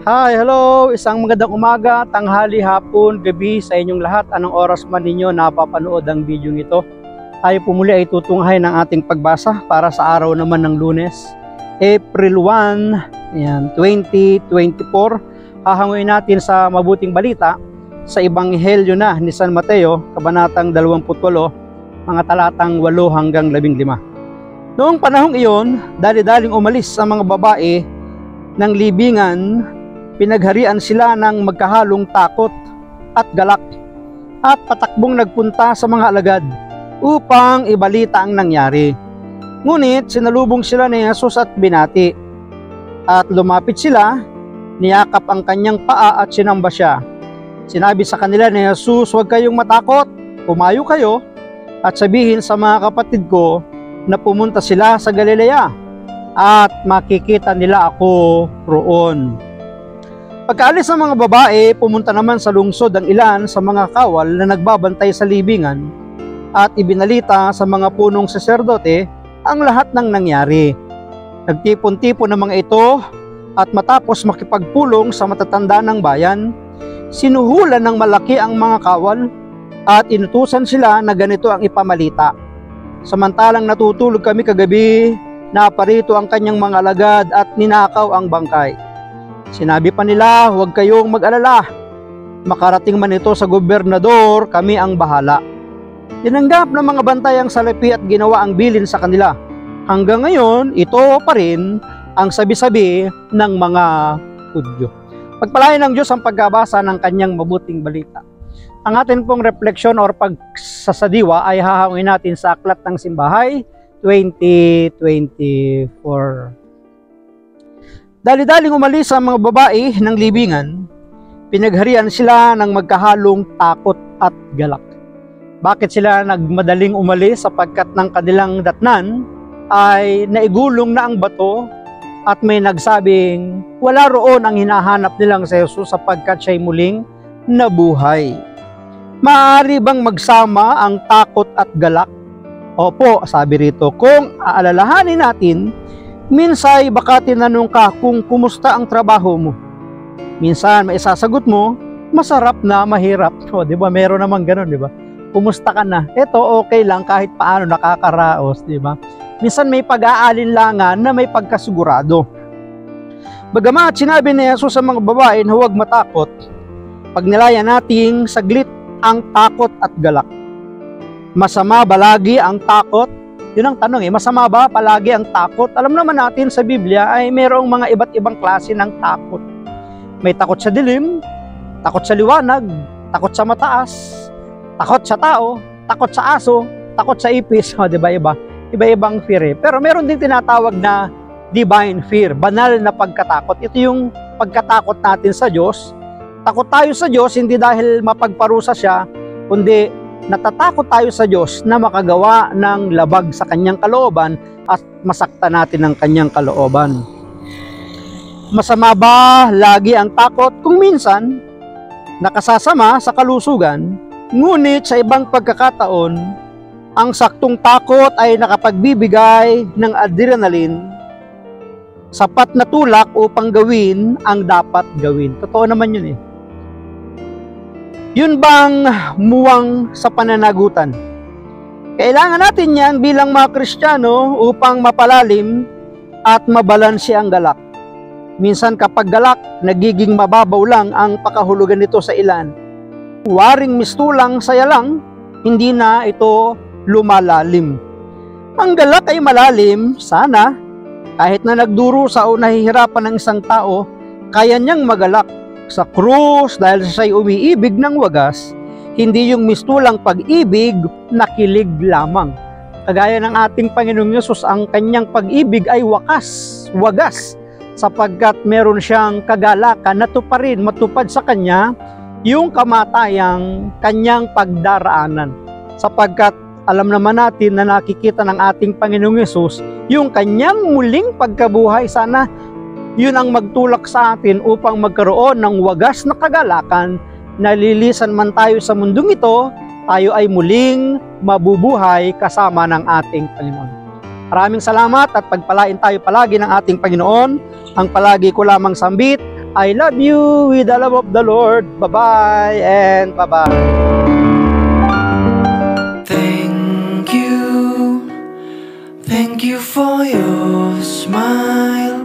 Hi, hello! Isang magandang umaga, tanghali, hapon, gabi sa inyong lahat. Anong oras man ninyo napapanood ang video ito. Tayo po muli ay tutunghayan ng ating pagbasa para sa araw naman ng Lunes, April 1, 2024. Hahanguin natin sa mabuting balita sa Ebanghelyo na ni San Mateo, kabanatang 28, mga talatang 8 hanggang 15. Noong panahong iyon, dali-daling umalis ang mga babae ng libingan, pinagharian sila ng magkahalong takot at galak, at patakbong nagpunta sa mga alagad upang ibalita ang nangyari. Ngunit sinalubong sila ni Jesus at binati, at lumapit sila, niyakap ang kanyang paa at sinamba siya. Sinabi sa kanila ni Jesus, "Huwag kayong matakot, pumayo kayo at sabihin sa mga kapatid ko na pumunta sila sa Galilea at makikita nila ako roon." Pagkaalis ng mga babae, pumunta naman sa lungsod ang ilan sa mga kawal na nagbabantay sa libingan at ibinalita sa mga punong saserdote ang lahat ng nangyari. Nagtipon-tipon ng mga ito at matapos makipagpulong sa matatanda ng bayan, sinuhulan ng malaki ang mga kawal at inutusan sila na ganito ang ipamalita. "Samantalang natutulog kami kagabi, naparito ang kanyang mga alagad at ninakaw ang bangkay. Sinabi pa nila, huwag kayong mag-alala. Makarating man ito sa gobernador, kami ang bahala." Tinanggap ng mga bantay ang salapi at ginawa ang bilin sa kanila. Hanggang ngayon, ito pa rin ang sabi-sabi ng mga Hudyo. Pagpalain ng Diyos ang pagkabasa ng kanyang mabuting balita. Ang atin pong refleksyon or pagsasadiwa ay hahangin natin sa Aklat ng Simbahay 2024. Dali-daling umalis ang mga babae ng libingan, pinagharian sila ng magkahalong takot at galak. Bakit sila nagmadaling umalis? Sapagkat ng kanilang datnan ay naigulong na ang bato at may nagsabing wala roon ang hinahanap nilang si Jesus sapagkat siya'y muling nabuhay. Maaari bang magsama ang takot at galak? Opo, sabi rito, kung aalalahanin natin, minsan baka tinanong ka kung kumusta ang trabaho mo. Minsan may isasagot mo, masarap na, mahirap. O, di ba? Meron naman ganun, di ba? Kumusta ka na? Eto, okay lang kahit paano, nakakaraos, di ba? Minsan may pag-aalinlangan na may pagkasigurado. Bagamat sinabi ni Jesus sa mga babae na huwag matakot, pag nilaya nating saglit ang takot at galak. Masama ba lagi ang takot? Yun ang tanong masama ba palagi ang takot? Alam naman natin sa Biblia ay mayroong mga iba't ibang klase ng takot. May takot sa dilim, takot sa liwanag, takot sa mataas, takot sa tao, takot sa aso, takot sa ipis. O, diba iba? Iba-ibang fear Pero meron din tinatawag na divine fear, banal na pagkatakot. Ito yung pagkatakot natin sa Diyos. Takot tayo sa Diyos hindi dahil mapagparusa siya, kundi natatakot tayo sa Diyos na makagawa ng labag sa kanyang kalooban at masakta natin ang kanyang kalooban. Masama ba lagi ang takot? Kung minsan, nakasasama sa kalusugan, ngunit sa ibang pagkakataon, ang saktong takot ay nakapagbibigay ng adrenaline, sapat na tulak upang gawin ang dapat gawin. Totoo naman yun Yun bang muwang sa pananagutan? Kailangan natin yan bilang mga Kristiyano upang mapalalim at mabalanse ang galak. Minsan kapag galak, nagiging mababaw lang ang pakahulugan nito sa ilan. Waring mistulang saya lang, hindi na ito lumalalim. Ang galak ay malalim, sana, kahit na nagdurusa o nahihirapan ng isang tao, kaya niyang magalak sa krus dahil siya'y umiibig ng wagas, hindi yung mistulang pag-ibig na kilig lamang. Kagaya ng ating Panginoong Yesus, ang kanyang pag-ibig ay wagas, sapagkat meron siyang kagalakan na tuparin, matupad sa kanya yung kamatayang kanyang pagdaraanan. Sapagkat alam naman natin na nakikita ng ating Panginoong Yesus yung kanyang muling pagkabuhay. Sana yun ang magtulak sa atin upang magkaroon ng wagas na kagalakan na lilisan man tayo sa mundong ito, tayo ay muling mabubuhay kasama ng ating Panginoon. Maraming salamat at pagpalain tayo palagi ng ating Panginoon. Ang palagi ko lamang sambit, I love you with the love of the Lord. Bye-bye and bye-bye. Thank you for your smile.